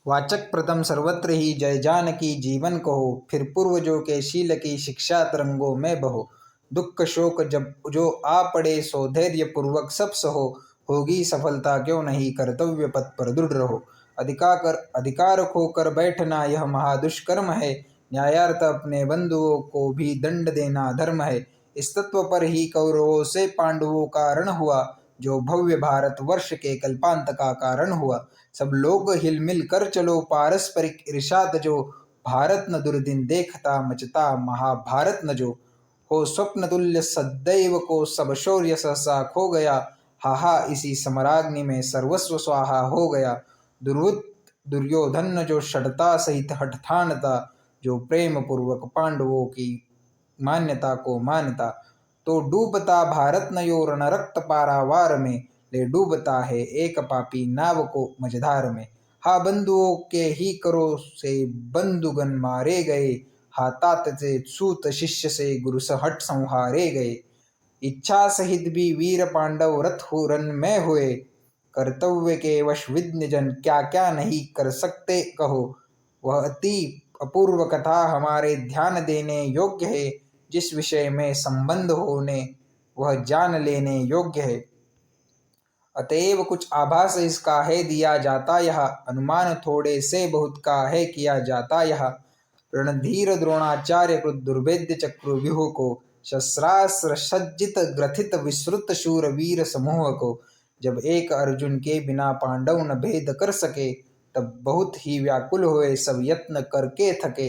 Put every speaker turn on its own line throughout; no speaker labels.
वाचक प्रथम सर्वत्र ही जय जानकी जीवन कहो, फिर पूर्वजों के शील की शिक्षा तरंगों में बहो। दुख शोक जब जो आ पड़े सो धैर्य पूर्वक सब सहो, होगी सफलता क्यों नहीं कर्तव्य पथ पर दृढ़ रहो। अधिकार खोकर बैठना यह महादुष्कर्म है, न्यायार्थ अपने बंधुओं को भी दंड देना धर्म है। इस तत्व पर ही कौरवों से पांडवों का रण हुआ, जो भव्य भारत वर्ष के कल्पांत का कारण हुआ। सब लोग हिल मिल कर चलो पारस्परिक ईर्षात जो, भारत न दुर्दिन देखता मचता महाभारत न जो। हो स्वप्न तुल्य सदैव को सब शौर्य सहसा खो गया, हाहा इसी समराग्नि में सर्वस्व स्वाहा हो गया। दुर्योधन जो षड्ता सहित हठ ठानता, जो प्रेम पूर्वक पांडवों की मान्यता को मानता। तो डूबता भारत नयो रण रक्त पारावार में, ले डूबता है एक पापी नाव को मझधार में। हा बंधुओं के ही करो से बंधुगण मारे गए, हा तात से सूत शिष्य से गुरु हट संहारे गए। इच्छा सहित भी वीर पांडव रथ हो रन में हुए, कर्तव्य के वश विघ्न जन क्या क्या नहीं कर सकते कहो। वह अति अपूर्व कथा हमारे ध्यान देने योग्य है, जिस विषय में संबंध होने वह जान लेने योग्य है। अतएव कुछ आभास इसका है दिया जाता यह, अनुमान थोड़े से बहुत का है किया जाता यह। रणधीर द्रोणाचार्य कृत दुर्भेद्य चक्रव्यूह को, शस्त्रास्त्र सज्जित ग्रथित विस्तृत शूर वीर समूह को। जब एक अर्जुन के बिना पांडव न भेद कर सके, तब बहुत ही व्याकुल हुए सब यत्न करके थके।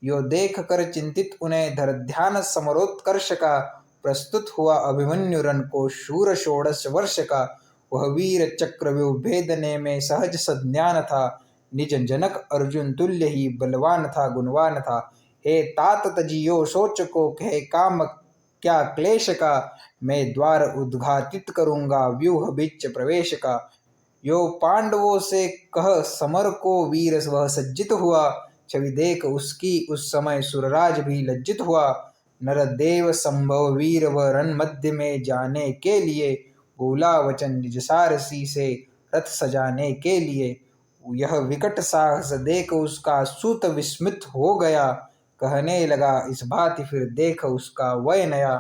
यो देख कर चिंतित उन्हें धर ध्यान समरोत्कर्ष का, प्रस्तुत हुआ अभिमन्यु रन को शूर षोडश वर्ष का। वह वीर चक्रव्यूह भेदने में सहज सज्ञान था, निज जनक अर्जुन तुल्य ही बलवान था गुणवान था। हे तात तजियो सोच को कहे काम क्या क्लेश का, मैं द्वार उद्घाटित करूंगा व्यूह बीच प्रवेश का। यो पांडवों से कह समर को वीर वह सज्जित हुआ, छवि देख उसकी उस समय सुरराज भी लज्जित हुआ। नरदेव संभव वीर व रण मध्य में जाने के लिए, बोला वचन निज सारसी से रथ सजाने के लिए। यह विकट साहस देख उसका सूत विस्मित हो गया, कहने लगा इस भांति फिर देख उसका वय नया।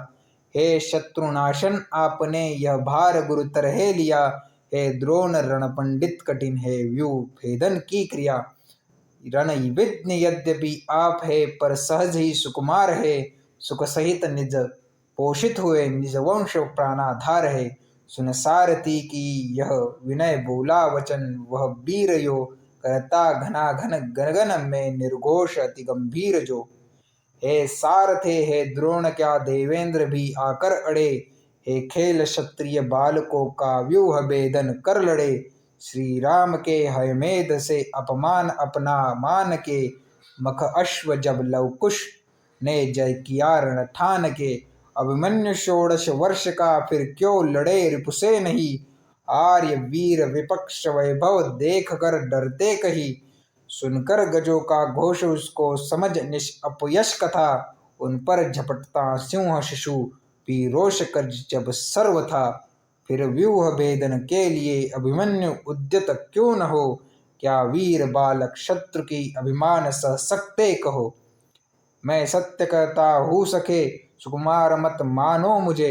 हे शत्रुनाशन आपने यह भार गुरुतर है लिया, हे द्रोण रण पंडित कठिन है व्यूह भेदन की क्रिया। रण विघ्न यद्यपि आप है पर सहज ही सुकुमार है, सुख सहित निज पोषित हुए निज वंश प्राणाधार है। सुन सारथी की यह विनय बोला वचन, वह वीर यो करता घना घन गगन में निर्घोष अति गंभीर जो। हे सारथे हे द्रोण क्या देवेंद्र भी आकर अड़े, हे खेल क्षत्रिय बालकों का व्यूह भेदन कर लड़े। श्री राम के हयमेध से अपमान अपना मान के, मख अश्व जब लवकुश ने जय किया रण ठान के। अभिमन्यु षोडश वर्ष का फिर क्यों लड़े रिपुसे नहीं, आर्य वीर विपक्ष वैभव देख कर डरते कही। सुनकर गजों का घोष उसको समझ अपयश कथा, उन पर झपटता सिंह शिशु पीरोष कर जब सर्व था। फिर व्यूह भेदन के लिए अभिमन्यु उद्यत क्यों न हो, क्या वीर बालक शत्रु की अभिमान सह सकते कहो। मैं सत्य कहता हूँ सखे सुकुमार मत मानो मुझे,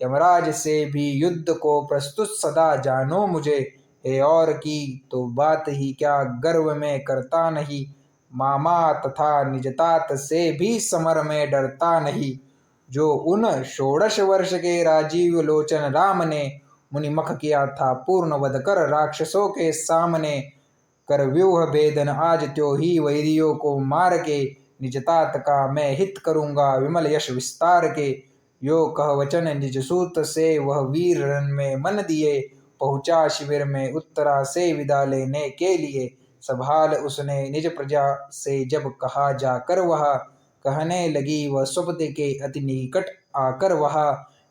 यमराज से भी युद्ध को प्रस्तुत सदा जानो मुझे। हे और की तो बात ही क्या गर्व में करता नहीं, मामा तथा निजतात से भी समर में डरता नहीं। जो उन षोडश वर्ष के राजीव लोचन राम ने, मुनिमख किया था पूर्ण वध कर राक्षसों के सामने। कर व्यूह भेदन आज त्यो ही वैरियों को मार के, निजतात का मैं हित करूंगा विमल यश विस्तार के। यो कह वचन निज सूत से वह वीर रण में मन दिए, पहुंचा शिविर में उत्तरा से विदा लेने के लिए। संभाल उसने निज प्रजा से जब कहा जाकर वह, कहने लगी वह सुपति के अति निकट आकर वह।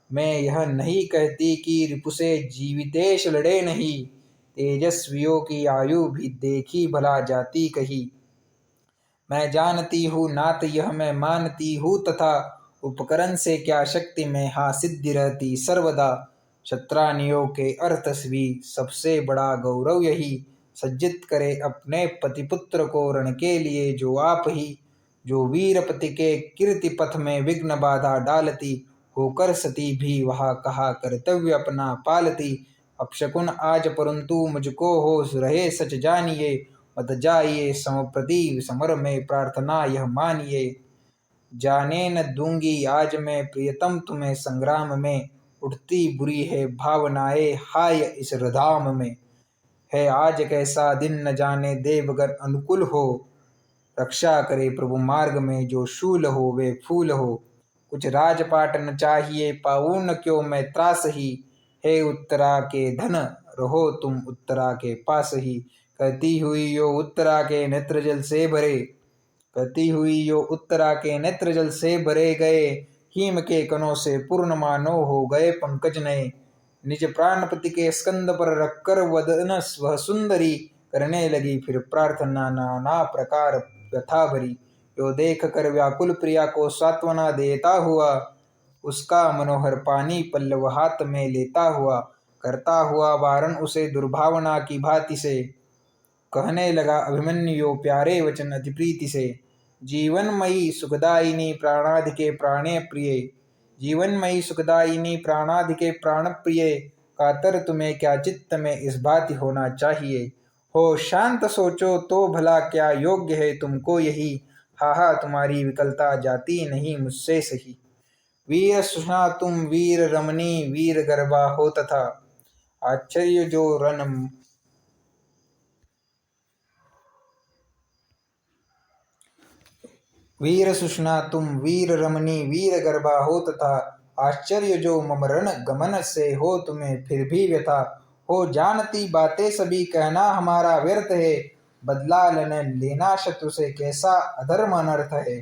मैं यह नहीं कहती कि रिपु से जीवितेश लड़े नहीं, तेजस्वियों की आयु भी देखी भला जाती कही। मैं जानती हूँ नात यह मैं मानती हूँ तथा, उपकरण से क्या शक्ति में हाँ सिद्धि रहती सर्वदा। क्षत्रानियों के अर्थस्वी सबसे बड़ा गौरव यही, सज्जित करे अपने पति पुत्र को रण के लिए, जो आप ही जो वीरपति के कीर्ति पथ में विघ्न बाधा डालती, होकर सती भी वह कहा कर्तव्य अपना पालती। अपशकुन आज परंतु मुझको होश रहे सच जानिए, मत जाइए समप्रति समर में प्रार्थना यह मानिए। जाने न दूंगी आज मैं प्रियतम तुम्हें संग्राम में, उठती बुरी है भावनाएं हाय इस रधाम में। है आज कैसा दिन न जाने देवगण अनुकूल हो, रक्षा करे प्रभु मार्ग में जो शूल हो वे फूल हो। कुछ राजपाट न चाहिए पाऊं न क्यों मैं त्रास ही, हे उत्तरा के धन रहो तुम उत्तरा के पास ही। कहती हुई यो उत्तरा के नेत्र जल से भरे, कहती हुई यो उत्तरा के नेत्र जल से भरे गए, हिम के कणों से पूर्ण मानो हो गए पंकज नए। निज प्राणपति के स्कंद पर रखकर वदन वह सुंदरी, करने लगी फिर प्रार्थना नाना प्रकार व्यथा भरी। यो देख कर व्याकुल प्रिया को सांत्वना देता हुआ, उसका मनोहर पानी पल्लव हाथ में लेता हुआ, करता हुआ वारण उसे दुर्भावना की भांति से, कहने लगा अभिमन्यु प्यारे वचन अति प्रीति से। जीवनमयी सुखदायिनी प्राणादि के प्राणे प्रिय, जीवनमयी सुखदायिनी प्राणादि के प्राण प्रिय, कातर तुम्हें क्या चित्त में इस भांति होना चाहिए। हो शांत सोचो तो भला क्या योग्य है तुमको यही, हा तुम्हारी विकलता जाती नहीं मुझसे सही। वीर सुषा तुम वीर रमणी वीर गर्भा हो तथा, आश्चर्य जो रन वीर सुषना तुम वीर रमणी वीर गर्भा हो तथा, आश्चर्य जो मम रण गमन से हो तुम्हें फिर भी व्यथा। हो जानती बातें सभी कहना हमारा व्यर्थ है, बदला लेना शत्रु से कैसा अधर्म अनर्थ है।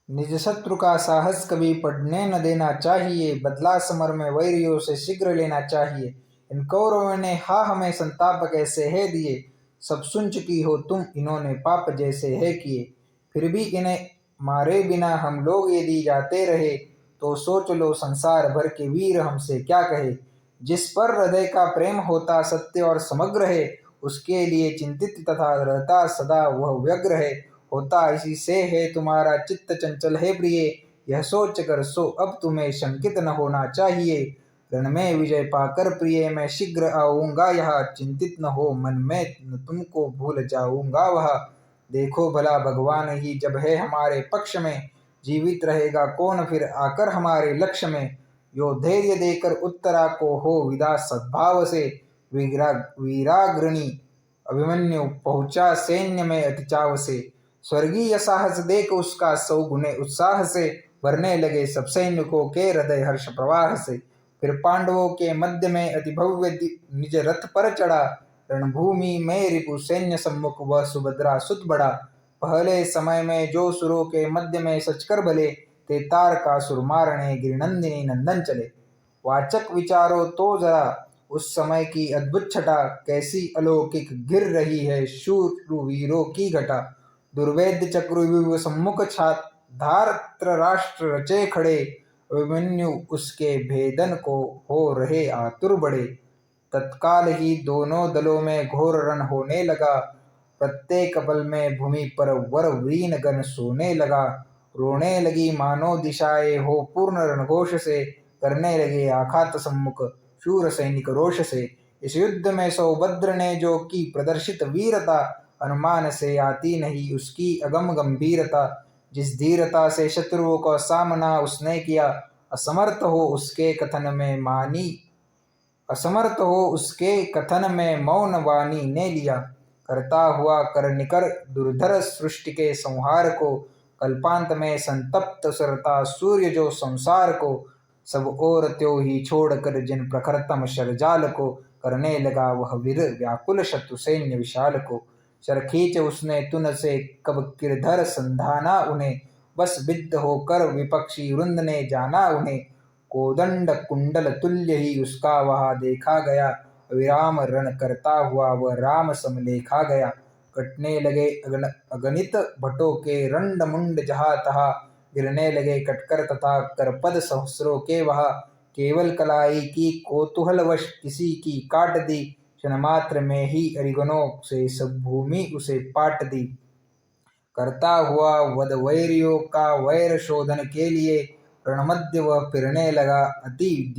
निज शत्रु का साहस कभी पड़ने न देना चाहिए, बदला समर में वैरियों से शीघ्र लेना चाहिए। इन कौरवों ने हा हमें संताप कैसे है दिए, सब सुन चुकी हो तुम इन्होंने पाप जैसे है किए। फिर भी इन्हें मारे बिना हम लोग यदि जाते रहे, तो सोच लो संसार भर के वीर हमसे क्या कहे। जिस पर हृदय का प्रेम होता सत्य और समग्र है, उसके लिए चिंतित तथा रहता सदा वह व्यग्र है। होता इसी से है तुम्हारा चित्त चंचल है प्रिय, यह सोच कर सो अब तुम्हें शंकित न होना चाहिए। रण में विजय पाकर प्रिय मैं शीघ्र आऊंगा यहाँ, चिंतित न हो मन में तुमको भूल जाऊंगा वह। देखो भला भगवान ही जब है हमारे पक्ष में, जीवित रहेगा कौन फिर आकर हमारे लक्ष्य में। यो धैर्य देकर उत्तरा को हो विदा सद्भाव से, वीराग्रणी अभिमन्यु पहुंचा सैन्य में अति चाव से। स्वर्गीय साहस देख उसका सौगुने उत्साह से, भरने लगे सब सैनिकों के हृदय हर्ष प्रवाह से। फिर पांडवों के मध्य में अति भव्य निज रथ पर चढ़ा, रणभूमि में रिपु सैन्य सम्मुख वह सुभद्रा सुत बढ़ा। पहले समय में जो सुरों के मध्य में सचकर भले, ते तारकासुर मारणे गिरिनंदिनी नंदन चले। वाचक विचारो तो जरा उस समय की अद्भुत छटा, कैसी अलौकिक गिर रही है शूरवीरों की घटा। दुर्वेद्य चक्रव्यूह सम्मुख छात, धार्त्र राष्ट्र रचे खड़े, अभिमन्यु उसके भेदन को हो रहे आतुर बड़े। तत्काल ही दोनों दलों में घोर रण होने लगा, प्रत्येक बल में भूमि पर वर वीन गण सोने लगा। रोने लगी मानो दिशाएं हो पूर्ण रणघोष से, करने लगे आघात सम्मुख शूर सैनिक रोष से। इस युद्ध में सौभद्र ने जो की प्रदर्शित वीरता, अनुमान से आती नहीं उसकी अगम गंभीरता। जिस धीरता से शत्रुओं का सामना उसने किया, असमर्थ हो उसके कथन में मौन वाणी ने लिया। करता हुआ कर निकर दुर्धर सृष्टि के संहार को, कल्पांत में संतप्त सरता सूर्य जो संसार को। सब और त्यों ही छोड़कर जिन प्रखरतम शरजाल को, करने लगा वह वीर व्याकुल शत्रु सैन्य विशाल को। शर खींच उसने तुन से कब किरधर संधाना उन्हें, बस बिद्ध होकर विपक्षी वृंद ने जाना उन्हें। कोदंड कुंडल तुल्य ही उसका वहाँ देखा गया, विराम रण करता हुआ वह राम सम लेखा गया। कटने लगे अगणित भटों के रंड मुंड जहाँ तहाँ, गिरने लगे कटकर तथा करपद सहस्रों के वहाँ। केवल कलाई की कौतूहलवश किसी की काट दी, क्षण मात्र में ही अरिगनों से सब भूमि उसे पाट दी। करता हुआ वध वैरियों का वैर शोधन के लिए रणमध्य वह फिरने लगा, अति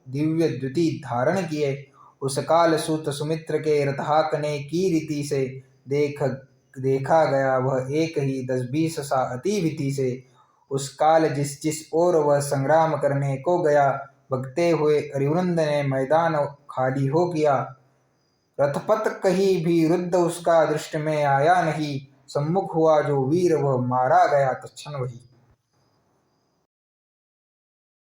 दिव्य द्युति धारण किए। उस काल सूत सुमित्र के रथहाकने की रीति से देखा गया वह एक ही 10-20 सा अति भीति से। उस काल जिस जिस ओर वह संग्राम करने को गया, भगते हुए अरिवृंद ने मैदान खाली हो किया। रथपथ कहीं भी रुद्ध उसका दृष्टि में आया नहीं, सम्मुख हुआ जो वीर वह मारा गया तत्क्षण वही।